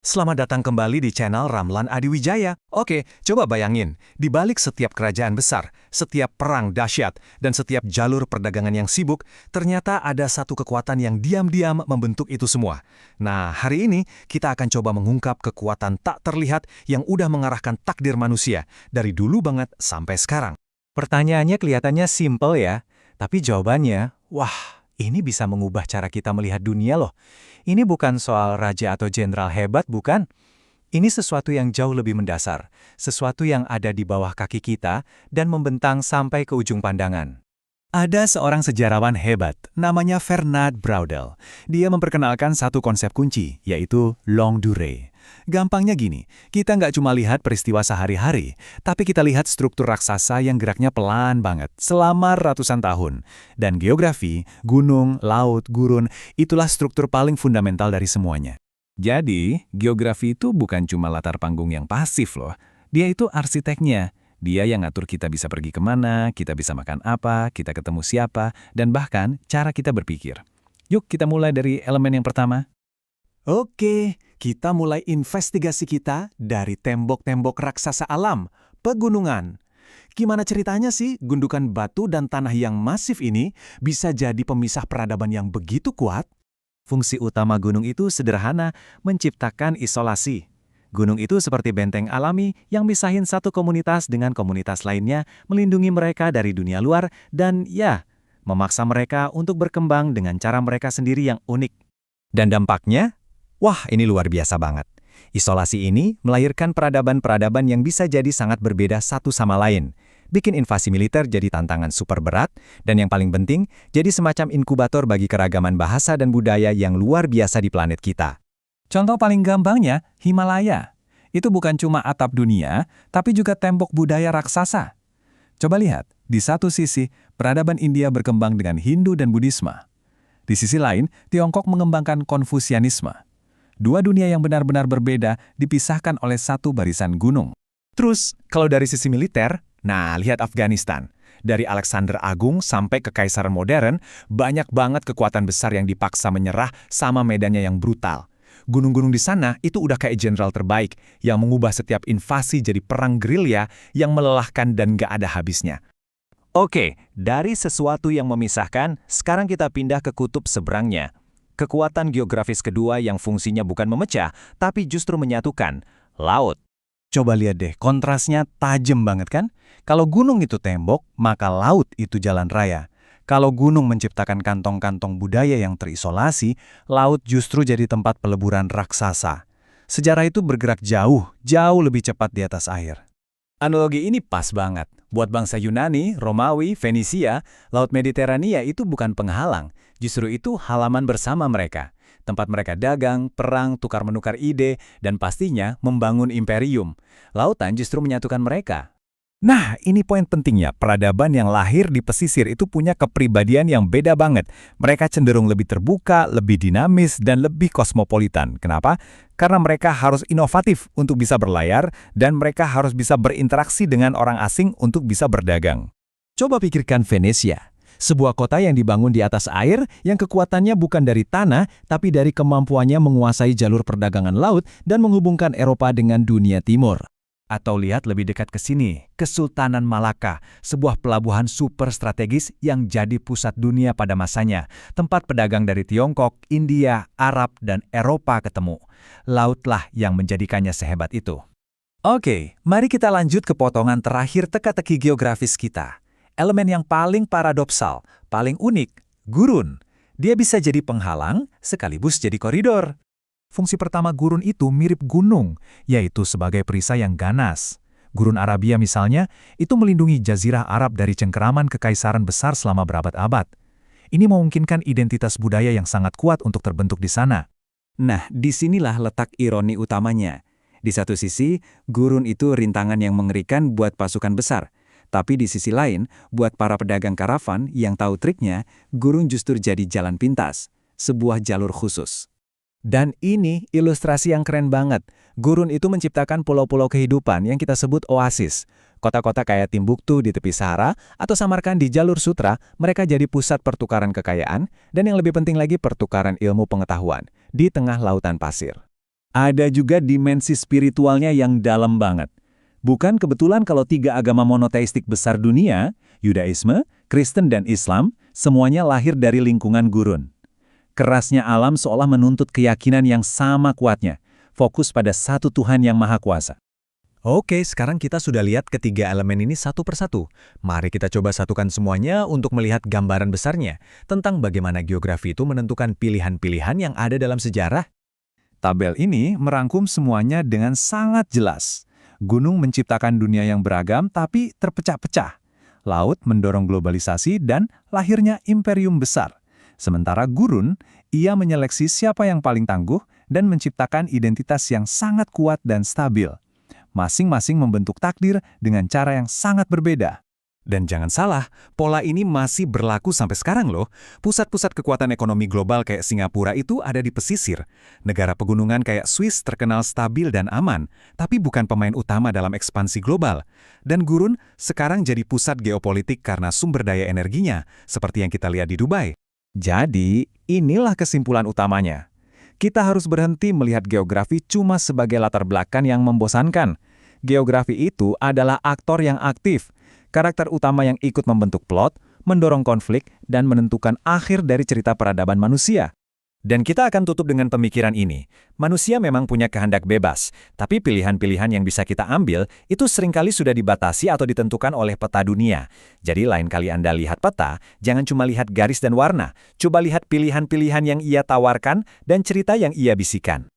Selamat datang kembali di channel Ramlan Adiwijaya. Oke, coba bayangin, di balik setiap kerajaan besar, setiap perang dahsyat, dan setiap jalur perdagangan yang sibuk, ternyata ada satu kekuatan yang diam-diam membentuk itu semua. Nah, hari ini kita akan coba mengungkap kekuatan tak terlihat yang udah mengarahkan takdir manusia, dari dulu banget sampai sekarang. Pertanyaannya kelihatannya simpel ya, tapi jawabannya, wah, ini bisa mengubah cara kita melihat dunia loh. Ini bukan soal raja atau jenderal hebat, bukan? Ini sesuatu yang jauh lebih mendasar, sesuatu yang ada di bawah kaki kita dan membentang sampai ke ujung pandangan. Ada seorang sejarawan hebat, namanya Fernand Braudel. Dia memperkenalkan satu konsep kunci, yaitu longue durée. Gampangnya gini, kita nggak cuma lihat peristiwa sehari-hari, tapi kita lihat struktur raksasa yang geraknya pelan banget, selama ratusan tahun. Dan geografi, gunung, laut, gurun, itulah struktur paling fundamental dari semuanya. Jadi, geografi itu bukan cuma latar panggung yang pasif loh. Dia itu arsiteknya. Dia yang ngatur kita bisa pergi kemana, kita bisa makan apa, kita ketemu siapa, dan bahkan cara kita berpikir. Yuk kita mulai dari elemen yang pertama. Oke, kita mulai investigasi kita dari tembok-tembok raksasa alam, pegunungan. Gimana ceritanya sih gundukan batu dan tanah yang masif ini bisa jadi pemisah peradaban yang begitu kuat? Fungsi utama gunung itu sederhana, menciptakan isolasi. Gunung itu seperti benteng alami yang misahin satu komunitas dengan komunitas lainnya, melindungi mereka dari dunia luar, dan ya, memaksa mereka untuk berkembang dengan cara mereka sendiri yang unik. Dan dampaknya? Wah, ini luar biasa banget. Isolasi ini melahirkan peradaban-peradaban yang bisa jadi sangat berbeda satu sama lain. Bikin invasi militer jadi tantangan super berat, dan yang paling penting, jadi semacam inkubator bagi keragaman bahasa dan budaya yang luar biasa di planet kita. Contoh paling gampangnya, Himalaya. Itu bukan cuma atap dunia, tapi juga tembok budaya raksasa. Coba lihat, di satu sisi, peradaban India berkembang dengan Hindu dan Buddhisme. Di sisi lain, Tiongkok mengembangkan Konfusianisme. Dua dunia yang benar-benar berbeda dipisahkan oleh satu barisan gunung. Terus, kalau dari sisi militer, nah lihat Afghanistan. Dari Alexander Agung sampai Kekaisaran modern, banyak banget kekuatan besar yang dipaksa menyerah sama medannya yang brutal. Gunung-gunung di sana itu udah kayak jenderal terbaik yang mengubah setiap invasi jadi perang gerilya yang melelahkan dan gak ada habisnya. Oke, dari sesuatu yang memisahkan, sekarang kita pindah ke kutub seberangnya. Kekuatan geografis kedua yang fungsinya bukan memecah, tapi justru menyatukan, laut. Coba lihat deh, kontrasnya tajam banget kan? Kalau gunung itu tembok, maka laut itu jalan raya. Kalau gunung menciptakan kantong-kantong budaya yang terisolasi, laut justru jadi tempat peleburan raksasa. Sejarah itu bergerak jauh lebih cepat di atas air. Analogi ini pas banget. Buat bangsa Yunani, Romawi, Fenisia, Laut Mediterania itu bukan penghalang. Justru itu halaman bersama mereka. Tempat mereka dagang, perang, tukar-menukar ide, dan pastinya membangun imperium. Lautan justru menyatukan mereka. Nah, ini poin pentingnya. Peradaban yang lahir di pesisir itu punya kepribadian yang beda banget. Mereka cenderung lebih terbuka, lebih dinamis, dan lebih kosmopolitan. Kenapa? Karena mereka harus inovatif untuk bisa berlayar, dan mereka harus bisa berinteraksi dengan orang asing untuk bisa berdagang. Coba pikirkan Venesia. Sebuah kota yang dibangun di atas air, yang kekuatannya bukan dari tanah, tapi dari kemampuannya menguasai jalur perdagangan laut dan menghubungkan Eropa dengan dunia timur. Atau lihat lebih dekat ke sini, Kesultanan Malaka, sebuah pelabuhan super strategis yang jadi pusat dunia pada masanya. Tempat pedagang dari Tiongkok, India, Arab, dan Eropa ketemu. Lautlah yang menjadikannya sehebat itu. Oke, mari kita lanjut ke potongan terakhir teka-teki geografis kita. Elemen yang paling paradoksal, paling unik, gurun. Dia bisa jadi penghalang, sekaligus jadi koridor. Fungsi pertama gurun itu mirip gunung, yaitu sebagai perisai yang ganas. Gurun Arabia misalnya, itu melindungi jazirah Arab dari cengkeraman kekaisaran besar selama berabad-abad. Ini memungkinkan identitas budaya yang sangat kuat untuk terbentuk di sana. Nah, disinilah letak ironi utamanya. Di satu sisi, gurun itu rintangan yang mengerikan buat pasukan besar. Tapi di sisi lain, buat para pedagang karavan yang tahu triknya, gurun justru jadi jalan pintas, sebuah jalur khusus. Dan ini ilustrasi yang keren banget. Gurun itu menciptakan pulau-pulau kehidupan yang kita sebut oasis. Kota-kota kayak Timbuktu di tepi Sahara atau Samarkand di jalur sutra, mereka jadi pusat pertukaran kekayaan dan yang lebih penting lagi pertukaran ilmu pengetahuan di tengah lautan pasir. Ada juga dimensi spiritualnya yang dalam banget. Bukan kebetulan kalau 3 agama monoteistik besar dunia, Yudaisme, Kristen dan Islam, semuanya lahir dari lingkungan gurun. Kerasnya alam seolah menuntut keyakinan yang sama kuatnya, fokus pada satu Tuhan yang Maha Kuasa. Oke, sekarang kita sudah lihat ketiga elemen ini satu persatu. Mari kita coba satukan semuanya untuk melihat gambaran besarnya tentang bagaimana geografi itu menentukan pilihan-pilihan yang ada dalam sejarah. Tabel ini merangkum semuanya dengan sangat jelas. Gunung menciptakan dunia yang beragam tapi terpecah-pecah. Laut mendorong globalisasi dan lahirnya imperium besar. Sementara gurun, ia menyeleksi siapa yang paling tangguh dan menciptakan identitas yang sangat kuat dan stabil. Masing-masing membentuk takdir dengan cara yang sangat berbeda. Dan jangan salah, pola ini masih berlaku sampai sekarang loh. Pusat-pusat kekuatan ekonomi global kayak Singapura itu ada di pesisir. Negara pegunungan kayak Swiss terkenal stabil dan aman, tapi bukan pemain utama dalam ekspansi global. Dan gurun sekarang jadi pusat geopolitik karena sumber daya energinya, seperti yang kita lihat di Dubai. Jadi, inilah kesimpulan utamanya. Kita harus berhenti melihat geografi cuma sebagai latar belakang yang membosankan. Geografi itu adalah aktor yang aktif, karakter utama yang ikut membentuk plot, mendorong konflik, dan menentukan akhir dari cerita peradaban manusia. Dan kita akan tutup dengan pemikiran ini. Manusia memang punya kehendak bebas, tapi pilihan-pilihan yang bisa kita ambil itu seringkali sudah dibatasi atau ditentukan oleh peta dunia. Jadi lain kali Anda lihat peta, jangan cuma lihat garis dan warna, coba lihat pilihan-pilihan yang ia tawarkan dan cerita yang ia bisikan.